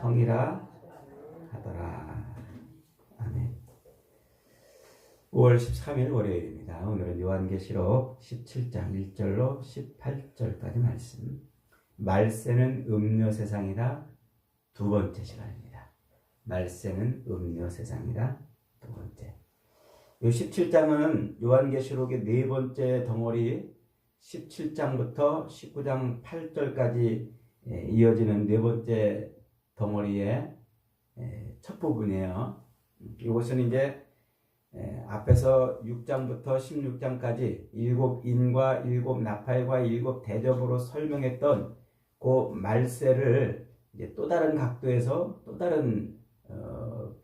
성이라 하더라. 아멘. 5월 13일 월요일입니다. 오늘은 요한계시록 17장 1절로 18절까지 말씀. 말세는 음료 세상이라 두 번째 시간입니다. 말세는 음료 세상이라 두 번째. 이 17장은 요한계시록의 네 번째 덩어리 17장부터 19장 8절까지 이어지는 네 번째 덩어리의 첫 부분이에요. 이것은 이제 앞에서 6장부터 16장까지 일곱 인과 일곱 나팔과 일곱 대접으로 설명했던 그 말세를 이제 또 다른 각도에서 또 다른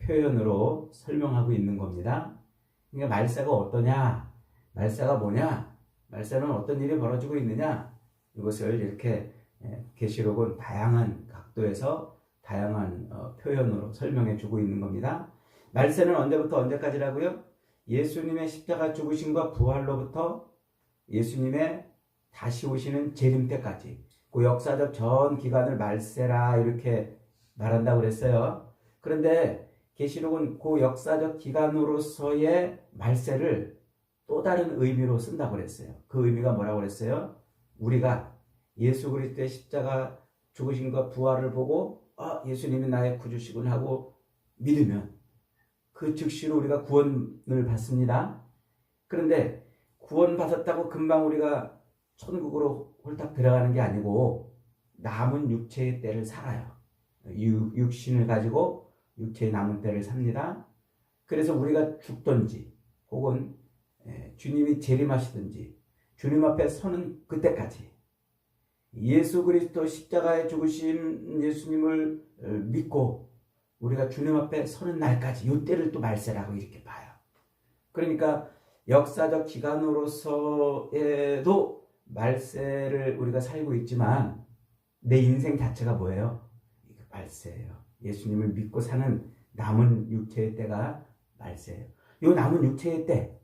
표현으로 설명하고 있는 겁니다. 그러니까 말세가 어떠냐? 말세가 뭐냐? 말세는 어떤 일이 벌어지고 있느냐? 이것을 이렇게 계시록은 다양한 각도에서 다양한 표현으로 설명해 주고 있는 겁니다. 말세는 언제부터 언제까지라고요? 예수님의 십자가 죽으심과 부활로부터 예수님의 다시 오시는 재림 때까지 그 역사적 전 기간을 말세라 이렇게 말한다고 그랬어요. 그런데 계시록은 그 역사적 기간으로서의 말세를 또 다른 의미로 쓴다고 그랬어요. 그 의미가 뭐라고 그랬어요? 우리가 예수 그리스도의 십자가 죽으심과 부활을 보고 예수님이 나의 구주시군 하고 믿으면 그 즉시로 우리가 구원을 받습니다. 그런데 구원받았다고 금방 우리가 천국으로 홀딱 들어가는 게 아니고 남은 육체의 때를 살아요. 육신을 가지고 육체의 남은 때를 삽니다. 그래서 우리가 죽든지 혹은 주님이 재림하시든지 주님 앞에 서는 그때까지 예수 그리스도 십자가에 죽으신 예수님을 믿고 우리가 주님 앞에 서는 날까지 이 때를 또 말세라고 이렇게 봐요. 그러니까 역사적 기간으로서에도 말세를 우리가 살고 있지만 내 인생 자체가 뭐예요? 말세예요. 예수님을 믿고 사는 남은 육체의 때가 말세예요. 이 남은 육체의 때,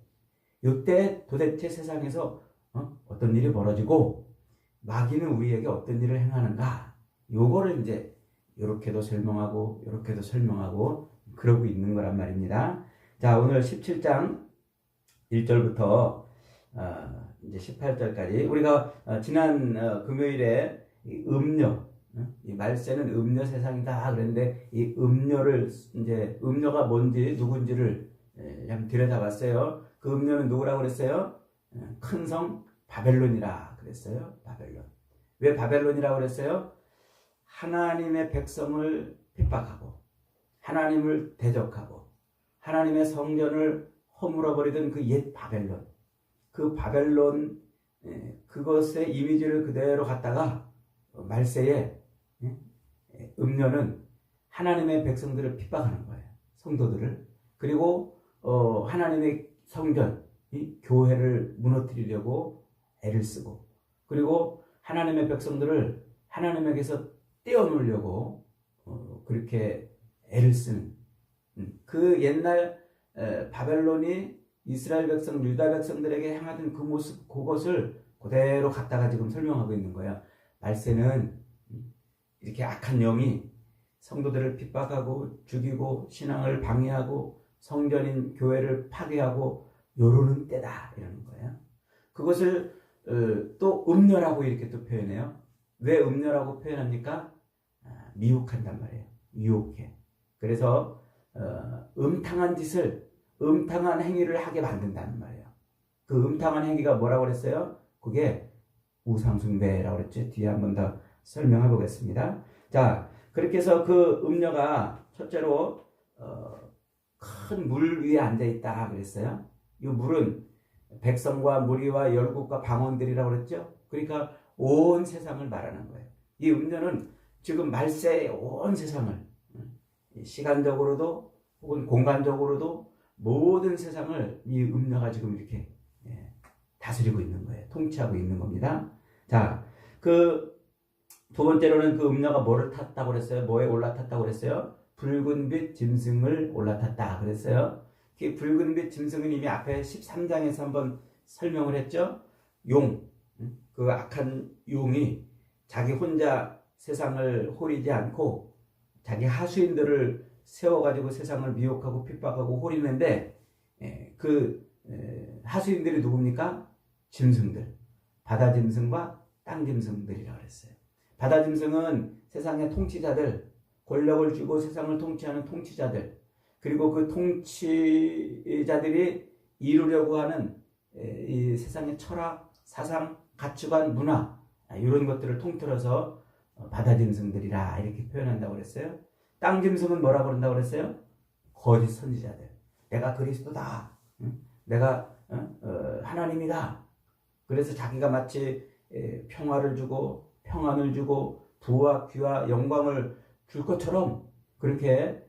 이때 도대체 세상에서 어떤 일이 벌어지고 마귀는 우리에게 어떤 일을 행하는가? 요거를 이제 이렇게도 설명하고 이렇게도 설명하고 그러고 있는 거란 말입니다. 자, 오늘 17장 1절부터 이제 18절까지 우리가 지난 금요일에 이 음료, 이 말세는 음료 세상이다 그랬는데 이 음료를 이제 음료가 뭔지 누군지를 한번 들여다봤어요. 그 음료는 누구라고 그랬어요? 큰 성 바벨론이라 그랬어요. 바벨론. 왜 바벨론이라고 그랬어요? 하나님의 백성을 핍박하고 하나님을 대적하고 하나님의 성전을 허물어버리던 그 옛 바벨론, 그 바벨론 그것의 이미지를 그대로 갖다가 말세에 음료는 하나님의 백성들을 핍박하는 거예요. 성도들을. 그리고 하나님의 성전, 이 교회를 무너뜨리려고 애를 쓰고 그리고 하나님의 백성들을 하나님에게서 떼어놓으려고 그렇게 애를 쓰는 그 옛날 바벨론이 이스라엘 백성, 유다 백성들에게 행하던 그 모습, 그것을 그대로 갖다가 지금 설명하고 있는 거예요. 말세는 이렇게 악한 영이 성도들을 핍박하고 죽이고 신앙을 방해하고 성전인 교회를 파괴하고 요러는 때다 이러는 거예요. 그것을 또 음료라고 이렇게 또 표현해요. 왜 음료라고 표현합니까? 미혹한단 말이에요. 유혹해. 그래서 음탕한 짓을, 음탕한 행위를 하게 만든다는 말이에요. 그 음탕한 행위가 뭐라고 그랬어요? 그게 우상숭배라고 그랬죠. 뒤에 한 번 더 설명해 보겠습니다. 자, 그렇게 해서 그 음료가 첫째로 큰 물 위에 앉아 있다 그랬어요. 이 물은 백성과 무리와 열국과 방언들이라고 그랬죠. 그러니까 온 세상을 말하는 거예요. 이 음료는 지금 말세의 온 세상을 시간적으로도 혹은 공간적으로도 모든 세상을 이 음료가 지금 이렇게 다스리고 있는 거예요. 통치하고 있는 겁니다. 자, 그 두 번째로는 그 음료가 뭐를 탔다고 그랬어요? 뭐에 올라탔다고 그랬어요? 붉은빛 짐승을 올라탔다 그랬어요. 그 붉은빛 짐승은 이미 앞에 13장에서 한번 설명을 했죠. 용, 그 악한 용이 자기 혼자 세상을 호리지 않고 자기 하수인들을 세워가지고 세상을 미혹하고 핍박하고 홀리는데 하수인들이 누굽니까? 짐승들, 바다 짐승과 땅 짐승들이라고 그랬어요. 바다 짐승은 세상의 통치자들, 권력을 쥐고 세상을 통치하는 통치자들, 그리고 그 통치자들이 이루려고 하는 이 세상의 철학, 사상, 가치관, 문화, 이런 것들을 통틀어서 바다 짐승들이라 이렇게 표현한다고 그랬어요. 땅 짐승은 뭐라고 그런다고 그랬어요? 거짓 선지자들. 내가 그리스도다. 내가 하나님이다. 그래서 자기가 마치 평화를 주고 평안을 주고 부와 귀와 영광을 줄 것처럼 그렇게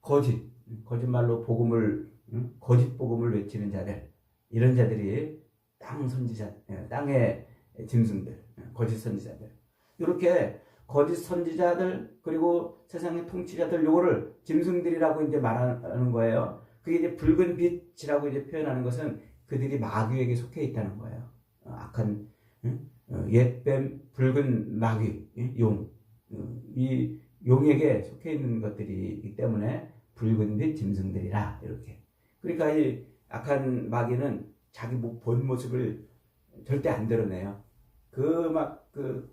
거짓말로 거짓 복음을 외치는 자들, 이런 자들이 땅의 짐승들, 거짓 선지자들. 이렇게 거짓 선지자들, 그리고 세상의 통치자들, 요거를 짐승들이라고 이제 말하는 거예요. 그게 이제 붉은 빛이라고 이제 표현하는 것은 그들이 마귀에게 속해 있다는 거예요. 악한 옛뱀, 붉은 마귀, 용, 이 용에게 속해 있는 것들이기 때문에 붉은 빛 짐승들이라 이렇게. 그러니까 이 악한 마귀는 자기 본 모습을 절대 안 드러내요. 그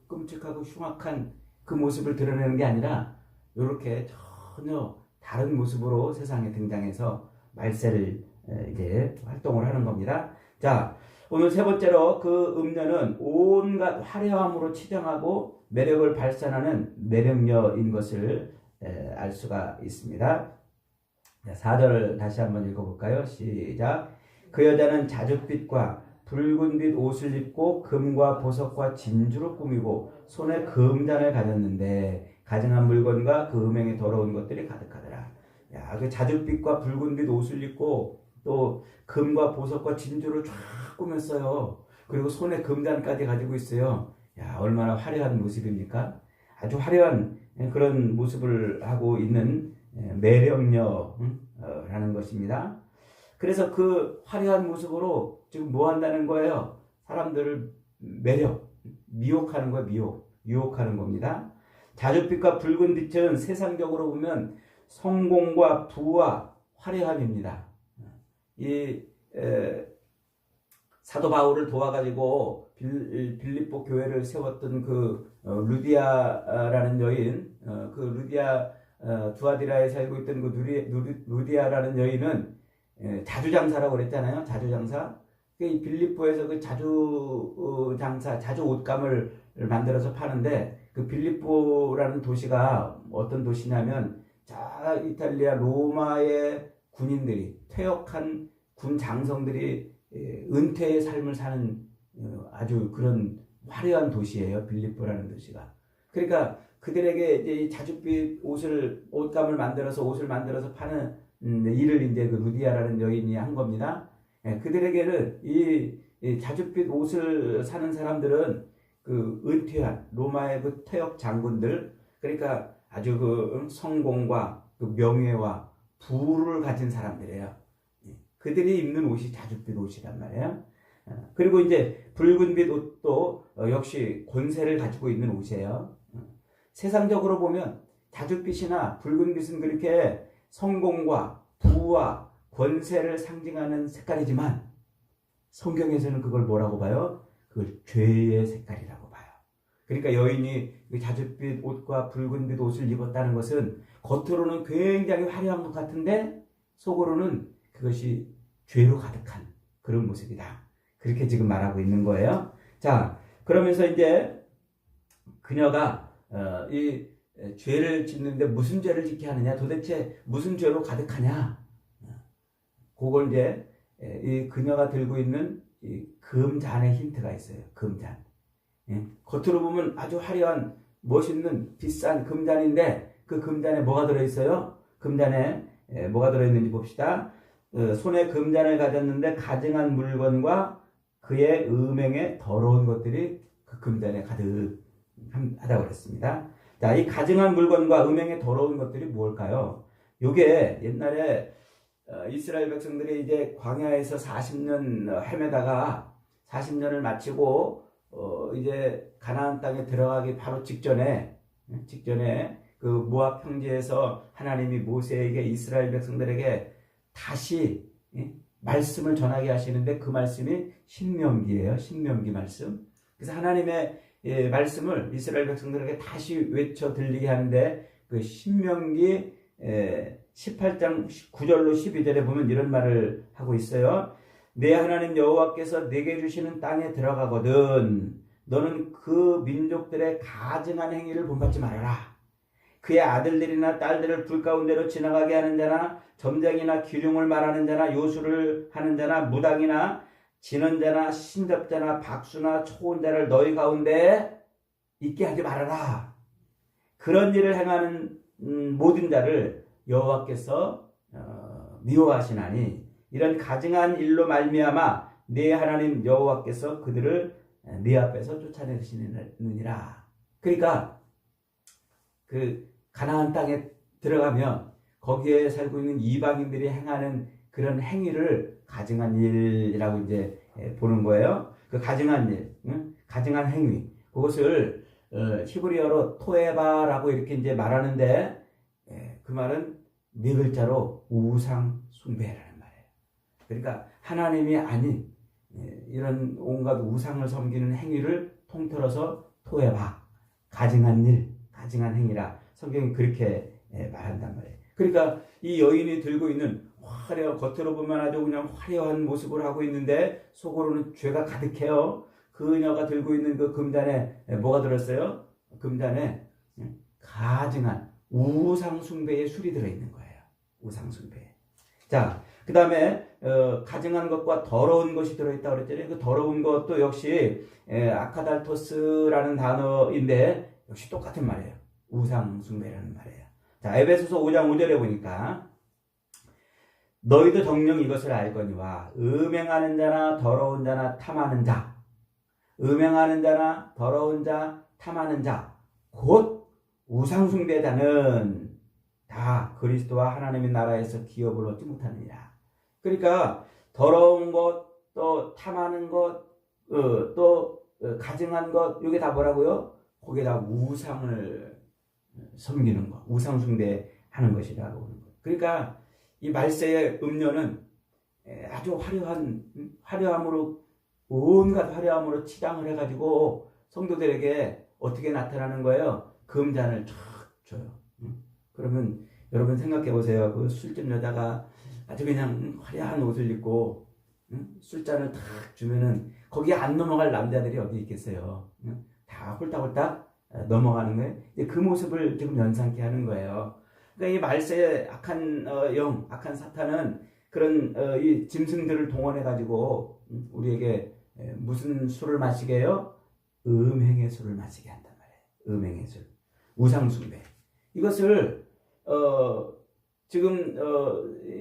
끔찍하고 흉악한 그 모습을 드러내는 게 아니라 이렇게 전혀 다른 모습으로 세상에 등장해서 말세를 이제 활동을 하는 겁니다. 자, 오늘 세 번째로 그 음녀는 온갖 화려함으로 치장하고 매력을 발산하는 매력녀인 것을 알 수가 있습니다. 4절 다시 한번 읽어볼까요? 시작. 그 여자는 자줏빛과 붉은빛 옷을 입고 금과 보석과 진주로 꾸미고 손에 금잔을 가졌는데 가증한 물건과 그 음행에 더러운 것들이 가득하더라. 야, 그 자줏빛과 붉은빛 옷을 입고 또 금과 보석과 진주를 쫙 꾸몄어요. 그리고 손에 금잔까지 가지고 있어요. 야, 얼마나 화려한 모습입니까? 아주 화려한 그런 모습을 하고 있는 매력녀라는 것입니다. 그래서 그 화려한 모습으로 지금 뭐 한다는 거예요? 사람들을 미혹하는 거예요. 유혹하는 겁니다. 자줏빛과 붉은 빛은 세상적으로 보면 성공과 부와 화려함입니다. 이 사도 바울을 도와가지고 빌립보 교회를 세웠던 그 루디아라는 여인, 그 루디아 두아디라에 살고 있던 그 루디아라는 여인은 자주장사라고 그랬잖아요. 자주장사. 이 빌립보에서 그 자주장사, 자주 옷감을 만들어서 파는데 그 빌립보라는 도시가 어떤 도시냐면 이탈리아 로마의 군인들이 퇴역한 군 장성들이 은퇴의 삶을 사는 아주 그런 화려한 도시예요. 빌립보라는 도시가. 그러니까 그들에게 이제 자줏빛 옷감을 만들어서 옷을 만들어서 파는 일을 이제 그 루디아라는 여인이 한 겁니다. 그들에게는 이 자줏빛 옷을 사는 사람들은 그 은퇴한 로마의 그 퇴역 장군들, 그러니까 아주 그 성공과 그 명예와 부를 가진 사람들이에요. 그들이 입는 옷이 자줏빛 옷이란 말이에요. 그리고 이제 붉은빛 옷도 역시 권세를 가지고 있는 옷이에요. 세상적으로 보면 자줏빛이나 붉은빛은 그렇게 성공과 부와 권세를 상징하는 색깔이지만 성경에서는 그걸 뭐라고 봐요? 그걸 죄의 색깔이라고 봐요. 그러니까 여인이 자줏빛 옷과 붉은빛 옷을 입었다는 것은 겉으로는 굉장히 화려한 것 같은데 속으로는 그것이 죄로 가득한 그런 모습이다. 그렇게 지금 말하고 있는 거예요. 자, 그러면서 이제 그녀가 이 죄를 짓는데 무슨 죄를 짓게 하느냐? 도대체 무슨 죄로 가득하냐? 그걸 이제 이 그녀가 들고 있는 이 금잔의 힌트가 있어요. 금잔. 겉으로 보면 아주 화려한 멋있는 비싼 금잔인데 그 금잔에 뭐가 들어있어요? 금잔에 뭐가 들어있는지 봅시다. 손에 금잔을 가졌는데 가증한 물건과 그의 음행에 더러운 것들이 그 금잔에 가득하다고 그랬습니다. 자, 이 가증한 물건과 음행에 더러운 것들이 뭘까요? 요게 옛날에 이스라엘 백성들이 이제 광야에서 40년 헤매다가 40년을 마치고 이제 가나안 땅에 들어가기 바로 직전에 그 모압 평지에서 하나님이 모세에게 이스라엘 백성들에게 다시 말씀을 전하게 하시는데 그 말씀이 신명기예요. 신명기 말씀. 그래서 하나님의 말씀을 이스라엘 백성들에게 다시 외쳐 들리게 하는데 그 신명기 18장 9절로 12절에 보면 이런 말을 하고 있어요. 내 하나님 여호와께서 내게 주시는 땅에 들어가거든 너는 그 민족들의 가증한 행위를 본받지 말아라. 그의 아들들이나 딸들을 불 가운데로 지나가게 하는 자나 점쟁이나 기륭을 말하는 자나 요술을 하는 자나 무당이나 진언자나 신접자나 박수나 초혼자를 너희 가운데 있게 하지 말아라. 그런 일을 행하는 모든 자를 여호와께서 미워하시나니 이런 가증한 일로 말미암아 네 하나님 여호와께서 그들을 네 앞에서 쫓아내시느니라. 그러니까 그 가나안 땅에 들어가면 거기에 살고 있는 이방인들이 행하는 그런 행위를 가증한 일이라고 이제 보는 거예요. 그 가증한 일, 가증한 행위, 그것을 히브리어로 토에바라고 이렇게 이제 말하는데 그 말은 네 글자로 우상 숭배라는 말이에요. 그러니까 하나님이 아닌 이런 온갖 우상을 섬기는 행위를 통틀어서 토에바, 가증한 일, 가증한 행위라 성경이 그렇게 말한단 말이에요. 그러니까 이 여인이 들고 있는 겉으로 보면 아주 그냥 화려한 모습을 하고 있는데 속으로는 죄가 가득해요. 그녀가 들고 있는 그 금잔에 뭐가 들었어요? 금잔에 가증한 우상숭배의 술이 들어있는 거예요. 우상숭배. 자, 그 다음에 가증한 것과 더러운 것이 들어있다고 그랬잖아요. 그 더러운 것도 역시 아카달토스라는 단어인데 역시 똑같은 말이에요. 우상숭배라는 말이에요. 자, 에베소서 5장 5절에 보니까 너희도 정녕 이것을 알거니와 음행하는 자나 더러운 자나 탐하는 자, 음행하는 자나 더러운 자, 탐하는 자, 곧 우상숭배자는 다 그리스도와 하나님의 나라에서 기업을 얻지 못하느니라. 그러니까 더러운 것, 또 탐하는 것, 또 가증한 것, 이게 다 뭐라고요? 거기에다 우상을 섬기는 것, 우상숭배하는 것이라고 하는 것. 그러니까 이 말세의 음료는 아주 화려함으로 온갖 화려함으로 치장을 해가지고 성도들에게 어떻게 나타나는 거예요? 금잔을 쫙 줘요. 그러면 여러분 생각해 보세요. 그 술집 여자가 아주 그냥 화려한 옷을 입고 술잔을 탁 주면은 거기에 안 넘어갈 남자들이 어디 있겠어요? 다 홀딱홀딱 넘어가는 거예요. 그 모습을 지금 연상케 하는 거예요. 그러니까 이 말세의 악한 영, 악한 사탄은 그런 이 짐승들을 동원해 가지고 우리에게 무슨 술을 마시게 해요? 음행의 술을 마시게 한단 말이에요. 음행의 술, 우상숭배. 이것을 지금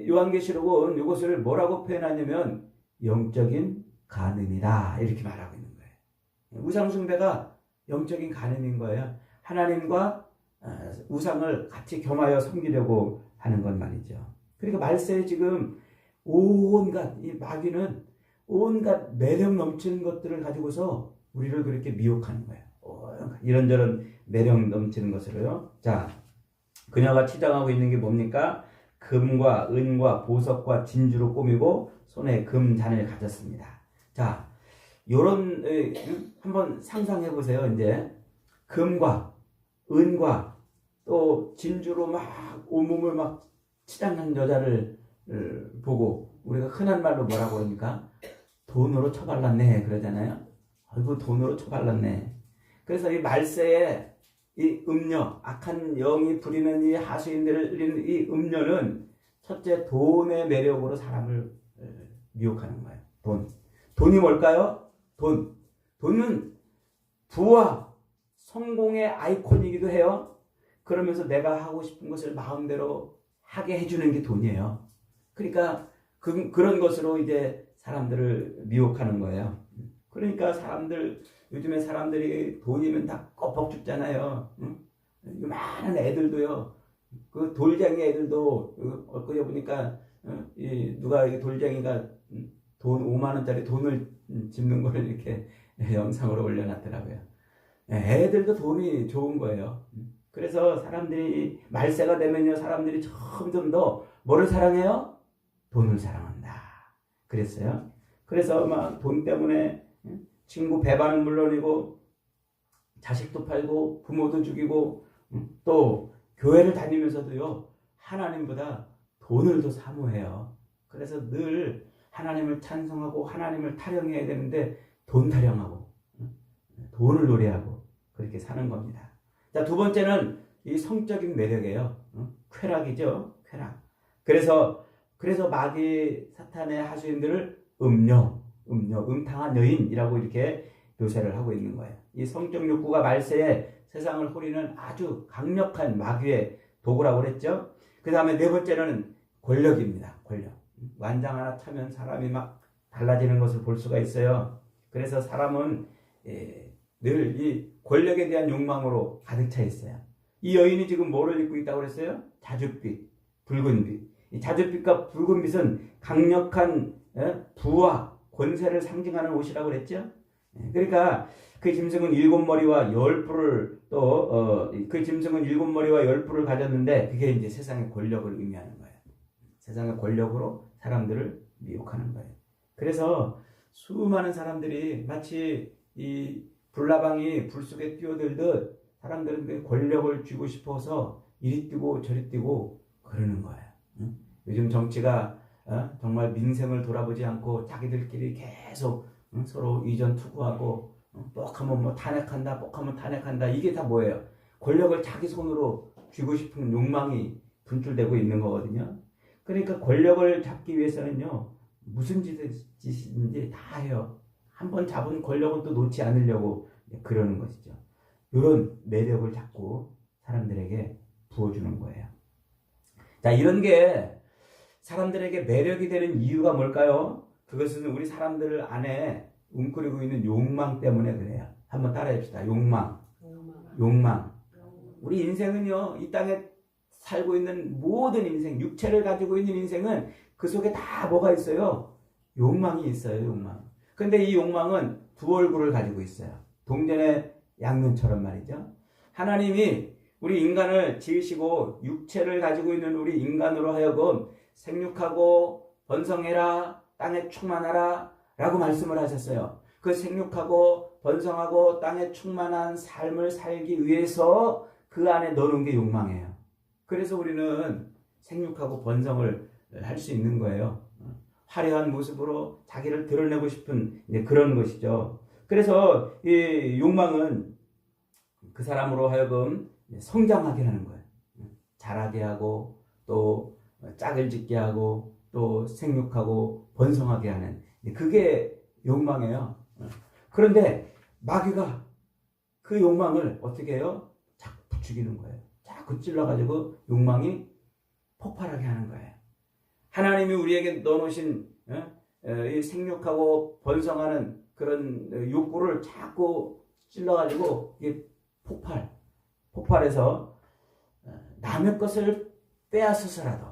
요한계시록은 이것을 뭐라고 표현하냐면 영적인 간음이다 이렇게 말하고 있는 거예요. 우상숭배가 영적인 간음인 거예요. 하나님과 우상을 같이 겸하여 섬기려고 하는 것 말이죠. 그러니까 말세에 지금 온갖 이 마귀는 온갖 매력 넘치는 것들을 가지고서 우리를 그렇게 미혹하는 거예요. 이런저런 매력 넘치는 것으로요. 자, 그녀가 치장하고 있는 게 뭡니까? 금과 은과 보석과 진주로 꾸미고 손에 금잔을 가졌습니다. 자, 요런 한번 상상해 보세요. 이제 금과 은과 또 진주로 막 온몸을 막 치장한 여자를 보고 우리가 흔한 말로 뭐라고 그럽니까? 돈으로 처발랐네 그러잖아요. 아이고 돈으로 처발랐네. 그래서 이 말세에 이 음녀, 악한 영이 부리는 이 하수인들을 부리는 이 음녀는 첫째 돈의 매력으로 사람을 미혹하는 거예요. 돈이 뭘까요? 돈은 부와 성공의 아이콘이기도 해요. 그러면서 내가 하고 싶은 것을 마음대로 하게 해주는 게 돈이에요. 그러니까 그런 것으로 이제 사람들을 미혹하는 거예요. 그러니까 요즘에 사람들이 돈이면 다 껌뻑 죽잖아요. 많은 애들도요. 그 돌쟁이 애들도 엊그제 보니까 누가 돌쟁이가 돈 5만 원짜리 돈을 짚는 걸 이렇게 영상으로 올려놨더라고요. 애들도 돈이 좋은 거예요. 그래서 사람들이 말세가 되면요, 사람들이 점점 더 뭐를 사랑해요? 돈을 사랑한다. 그랬어요. 그래서 막 돈 때문에 친구 배반은 물론이고 자식도 팔고 부모도 죽이고 또 교회를 다니면서도요, 하나님보다 돈을 더 사모해요. 그래서 늘 하나님을 찬송하고 하나님을 타령해야 되는데 돈 타령하고 돈을 노래하고 그렇게 사는 겁니다. 자, 두 번째는 이 성적인 매력이에요. 쾌락이죠. 쾌락. 그래서 마귀 사탄의 하수인들을 음탕한 여인이라고 이렇게 묘사를 하고 있는 거예요. 이 성적 욕구가 말세에 세상을 후리는 아주 강력한 마귀의 도구라고 그랬죠. 그 다음에 네 번째는 권력입니다. 권력. 완장 하나 차면 사람이 막 달라지는 것을 볼 수가 있어요. 그래서 사람은 늘 이 권력에 대한 욕망으로 가득 차 있어요. 이 여인이 지금 뭐를 입고 있다고 그랬어요? 자줏빛, 붉은빛. 이 자줏빛과 붉은빛은 강력한 부와 권세를 상징하는 옷이라고 그랬죠. 그러니까 그 짐승은 7머리와 10뿔을 그 짐승은 7머리와 10뿔을 가졌는데 그게 이제 세상의 권력을 의미하는 거예요. 세상의 권력으로 사람들을 미혹하는 거예요. 그래서 수많은 사람들이 마치 이 불나방이 불 속에 뛰어들듯 사람들은 권력을 쥐고 싶어서 이리 뛰고 저리 뛰고 그러는 거예요. 요즘 정치가 정말 민생을 돌아보지 않고 자기들끼리 계속 서로 이전 투구하고 뻑하면 뭐 탄핵한다, 뻑하면 탄핵한다. 이게 다 뭐예요? 권력을 자기 손으로 쥐고 싶은 욕망이 분출되고 있는 거거든요. 그러니까 권력을 잡기 위해서는요, 무슨 짓인지 다 해요. 한번 잡은 권력은 또 놓지 않으려고 그러는 것이죠. 이런 매력을 자꾸 사람들에게 부어주는 거예요. 자, 이런 게 사람들에게 매력이 되는 이유가 뭘까요? 그것은 우리 사람들 안에 웅크리고 있는 욕망 때문에 그래요. 한번 따라해 봅시다. 욕망. 우리 인생은요, 이 땅에 살고 있는 모든 인생, 육체를 가지고 있는 인생은 그 속에 다 뭐가 있어요? 욕망이 있어요, 욕망. 근데 이 욕망은 두 얼굴을 가지고 있어요. 동전의 양면처럼 말이죠. 하나님이 우리 인간을 지으시고 육체를 가지고 있는 우리 인간으로 하여금 생육하고 번성해라, 땅에 충만하라 라고 말씀을 하셨어요. 그 생육하고 번성하고 땅에 충만한 삶을 살기 위해서 그 안에 넣어놓은 게 욕망이에요. 그래서 우리는 생육하고 번성을 할 수 있는 거예요. 화려한 모습으로 자기를 드러내고 싶은 그런 것이죠. 그래서 이 욕망은 그 사람으로 하여금 성장하게 하는 거예요. 자라게 하고 또 짝을 짓게 하고 또 생육하고 번성하게 하는 그게 욕망이에요. 그런데 마귀가 그 욕망을 어떻게 해요? 자꾸 부추기는 거예요. 자꾸 찔러가지고 욕망이 폭발하게 하는 거예요. 하나님이 우리에게 넣어놓으신 이 생육하고 번성하는 그런 욕구를 자꾸 찔러가지고 이게 폭발해서 남의 것을 빼앗아서라도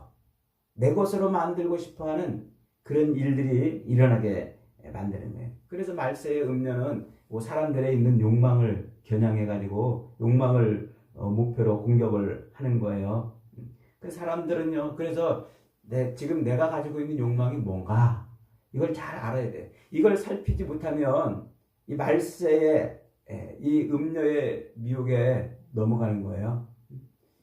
내 것으로 만들고 싶어하는 그런 일들이 일어나게 만드는 거예요. 그래서 말세의 음료는 사람들의 있는 욕망을 겨냥해가지고 욕망을 목표로 공격을 하는 거예요. 그 사람들은요, 그래서 지금 내가 가지고 있는 욕망이 뭔가 이걸 잘 알아야 돼. 이걸 살피지 못하면 이 말세의 이 음료의 미혹에 넘어가는 거예요.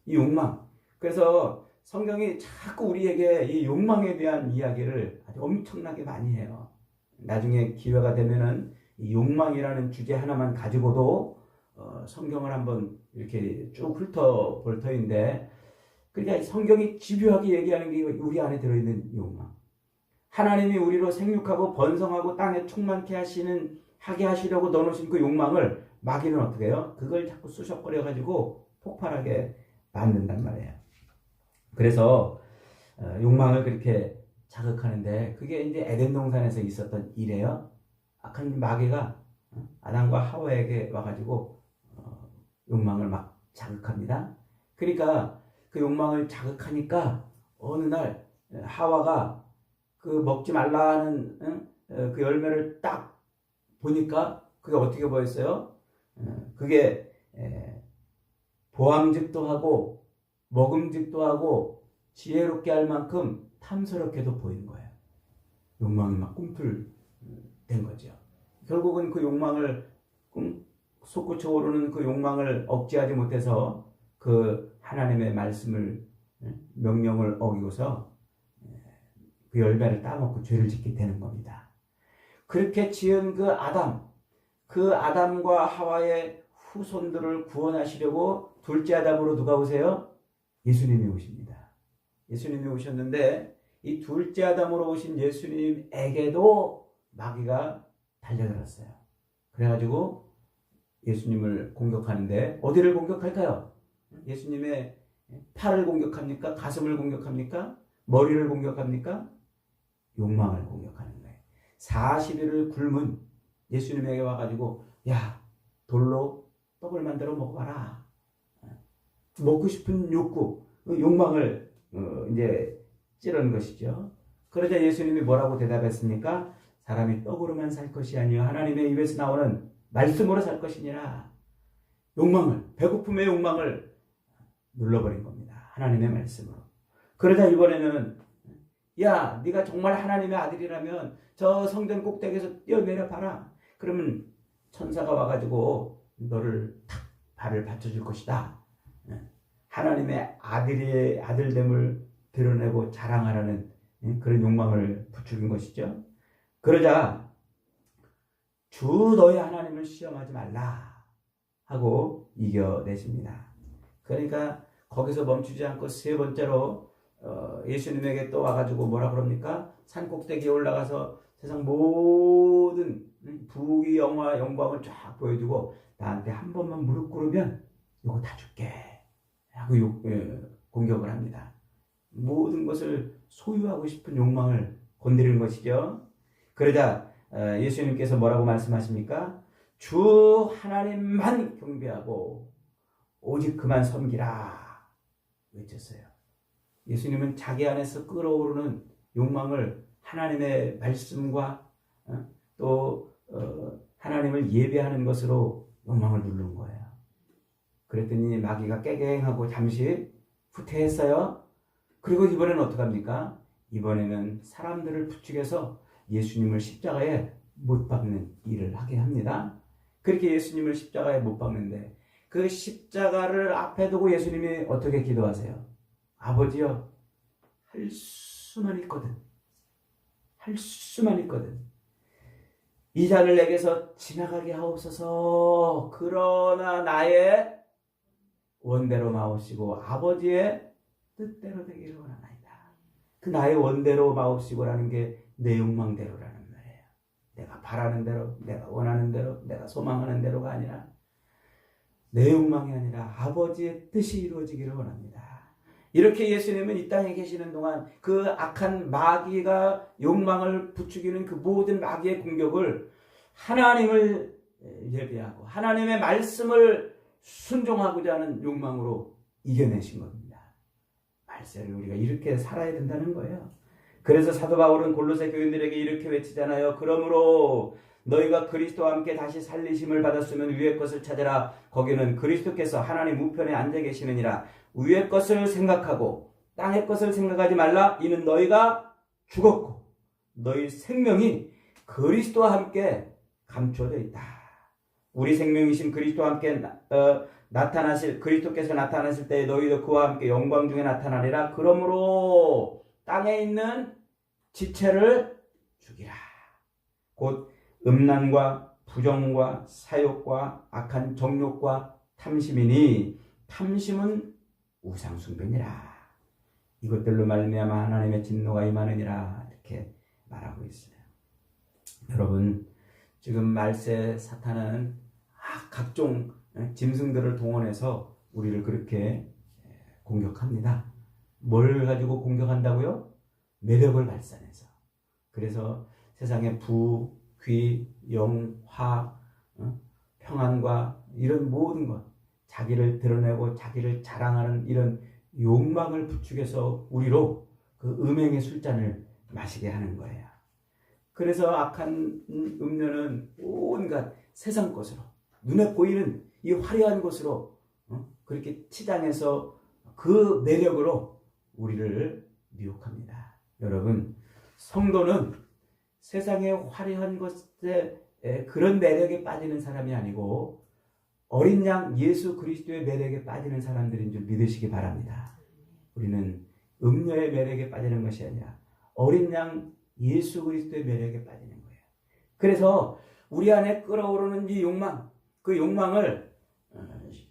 이 욕망. 그래서 성경이 자꾸 우리에게 이 욕망에 대한 이야기를 아주 엄청나게 많이 해요. 나중에 기회가 되면은 이 욕망이라는 주제 하나만 가지고도 성경을 한번 이렇게 쭉 훑어볼 터인데, 그러니까 성경이 집요하게 얘기하는 게 우리 안에 들어있는 욕망. 하나님이 우리로 생육하고 번성하고 땅에 충만케 하게 하시려고 넣어놓으신 그 욕망을 마귀는 어떻게 해요? 그걸 자꾸 쑤셔버려가지고 폭발하게 만든단 말이에요. 그래서 욕망을 그렇게 자극하는데 그게 이제 에덴 동산에서 있었던 일이에요. 악한 마귀가 아담과 하와에게 와가지고 욕망을 막 자극합니다. 그러니까 그 욕망을 자극하니까 어느 날 하와가 그 먹지 말라 하는 그 열매를 딱 보니까 그게 어떻게 보였어요? 그게 보암직도 하고 먹음직도 하고 지혜롭게 할 만큼 탐스럽게도 보이는 거예요. 욕망이 막 꿈틀된 거죠. 결국은 그 욕망을 솟구쳐 오르는 그 욕망을 억제하지 못해서 그 하나님의 말씀을 명령을 어기고서 그 열매를 따먹고 죄를 짓게 되는 겁니다. 그렇게 지은 그 아담과 하와의 후손들을 구원하시려고 둘째 아담으로 누가 오세요? 예수님이 오십니다. 예수님이 오셨는데 이 둘째 아담으로 오신 예수님에게도 마귀가 달려들었어요. 그래가지고 예수님을 공격하는데 어디를 공격할까요? 예수님의 팔을 공격합니까? 가슴을 공격합니까? 머리를 공격합니까? 욕망을 공격하는 거예요. 40일을 굶은 예수님에게 와가지고 야, 돌로 떡을 만들어 먹어봐라. 먹고 싶은 욕구, 욕망을 이제 찌르는 것이죠. 그러자 예수님이 뭐라고 대답했습니까? 사람이 떡으로만 살 것이 아니요 하나님의 입에서 나오는 말씀으로 살 것이니라. 배고픔의 욕망을 눌러버린 겁니다. 하나님의 말씀으로. 그러자 이번에는 야, 네가 정말 하나님의 아들이라면 저 성전 꼭대기에서 뛰어내려 봐라. 그러면 천사가 와가지고 너를 탁 발을 받쳐줄 것이다. 하나님의 아들됨을 드러내고 자랑하라는 그런 욕망을 부추긴 것이죠. 그러자 주 너의 하나님을 시험하지 말라 하고 이겨내십니다. 그러니까 거기서 멈추지 않고 세 번째로 예수님에게 또 와가지고 뭐라 그럽니까? 산 꼭대기에 올라가서 세상 모든 부귀 영화 영광을 쫙 보여주고 나한테 한 번만 무릎 꿇으면 이거 다 줄게 하고 공격을 합니다. 모든 것을 소유하고 싶은 욕망을 건드리는 것이죠. 그러자 예수님께서 뭐라고 말씀하십니까? 주 하나님만 경배하고 오직 그만 섬기라 외쳤어요. 예수님은 자기 안에서 끓어오르는 욕망을 하나님의 말씀과 또 하나님을 예배하는 것으로 욕망을 누르는 거예요. 그랬더니 마귀가 깨갱하고 잠시 후퇴했어요. 그리고 이번에는 어떡합니까? 이번에는 사람들을 부추겨서 예수님을 십자가에 못 박는 일을 하게 합니다. 그렇게 예수님을 십자가에 못 박는데 그 십자가를 앞에 두고 예수님이 어떻게 기도하세요? 아버지여, 할 수만 있거든. 할 수만 있거든. 이 잔을 내게서 지나가게 하옵소서. 그러나 나의 원대로 마옵시고 아버지의 뜻대로 되기를 원하나이다. 그 나의 원대로 마옵시고라는 게 내 욕망대로라는 말이에요. 내가 바라는 대로, 내가 원하는 대로, 내가 소망하는 대로가 아니라 내 욕망이 아니라 아버지의 뜻이 이루어지기를 원합니다. 이렇게 예수님은 이 땅에 계시는 동안 그 악한 마귀가 욕망을 부추기는 그 모든 마귀의 공격을 하나님을 예배하고 하나님의 말씀을 순종하고자 하는 욕망으로 이겨내신 겁니다. 말세를 우리가 이렇게 살아야 된다는 거예요. 그래서 사도 바울은 골로새 교인들에게 이렇게 외치잖아요. 그러므로 너희가 그리스도와 함께 다시 살리심을 받았으면 위의 것을 찾으라. 거기는 그리스도께서 하나님 우편에 앉아 계시느니라. 위의 것을 생각하고 땅의 것을 생각하지 말라. 이는 너희가 죽었고 너희 생명이 그리스도와 함께 감춰져 있다. 우리 생명이신 그리스도와 함께 그리스도께서 나타나실 때에 너희도 그와 함께 영광 중에 나타나리라. 그러므로 땅에 있는 지체를 죽이라. 곧 음란과 부정과 사욕과 악한 정욕과 탐심이니 탐심은 우상숭배니라. 이것들로 말미암아 하나님의 진노가 임하느니라. 이렇게 말하고 있어요. 여러분, 지금 말세 사탄은 각종 짐승들을 동원해서 우리를 그렇게 공격합니다. 뭘 가지고 공격한다고요? 매력을 발산해서. 그래서 세상의 부, 귀, 영, 화, 평안과 이런 모든 것, 자기를 드러내고 자기를 자랑하는 이런 욕망을 부추겨서 우리로 그 음행의 술잔을 마시게 하는 거예요. 그래서 악한 음료는 온갖 세상 것으로, 눈에 보이는 이 화려한 것으로 그렇게 치장해서 그 매력으로 우리를 미혹합니다. 여러분, 성도는 세상의 화려한 것에 그런 매력에 빠지는 사람이 아니고 어린 양 예수 그리스도의 매력에 빠지는 사람들인 줄 믿으시기 바랍니다. 우리는 음료의 매력에 빠지는 것이 아니라 어린 양 예수 그리스도의 매력에 빠지는 거예요. 그래서 우리 안에 끓어오르는 이 욕망, 그 욕망을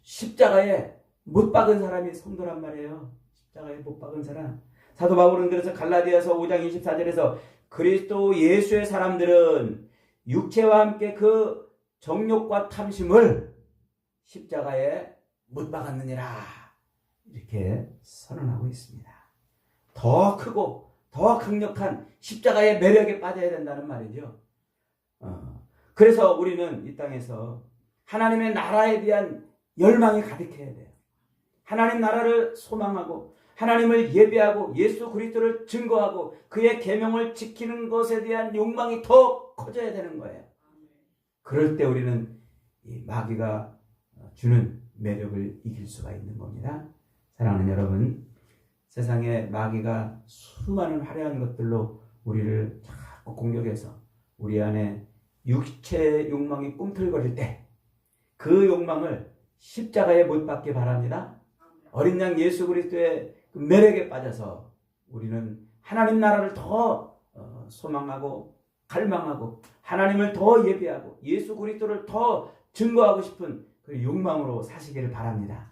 십자가에 못 박은 사람이 성도란 말이에요. 십자가에 못 박은 사람. 사도 바울은 그래서 갈라디아서 5장 24절에서 그리스도 예수의 사람들은 육체와 함께 그 정욕과 탐심을 십자가에 못 박았느니라 이렇게 선언하고 있습니다. 더 크고 더 강력한 십자가의 매력에 빠져야 된다는 말이죠. 그래서 우리는 이 땅에서 하나님의 나라에 대한 열망이 가득해야 돼요. 하나님 나라를 소망하고 하나님을 예배하고 예수 그리스도를 증거하고 그의 계명을 지키는 것에 대한 욕망이 더 커져야 되는 거예요. 그럴 때 우리는 이 마귀가 주는 매력을 이길 수가 있는 겁니다. 사랑하는 여러분, 세상에 마귀가 수많은 화려한 것들로 우리를 자꾸 공격해서 우리 안에 육체의 욕망이 꿈틀거릴 때 그 욕망을 십자가에 못 박게 바랍니다. 어린 양 예수 그리스도의 그 매력에 빠져서 우리는 하나님 나라를 더 소망하고 갈망하고 하나님을 더 예배하고 예수 그리스도를 더 증거하고 싶은 그 욕망으로 사시기를 바랍니다.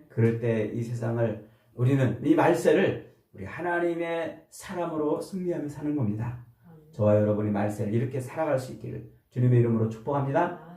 그럴 때 이 세상을 우리는 이 말세를 우리 하나님의 사람으로 승리하며 사는 겁니다. 저와 여러분이 말세를 이렇게 살아갈 수 있기를 주님의 이름으로 축복합니다.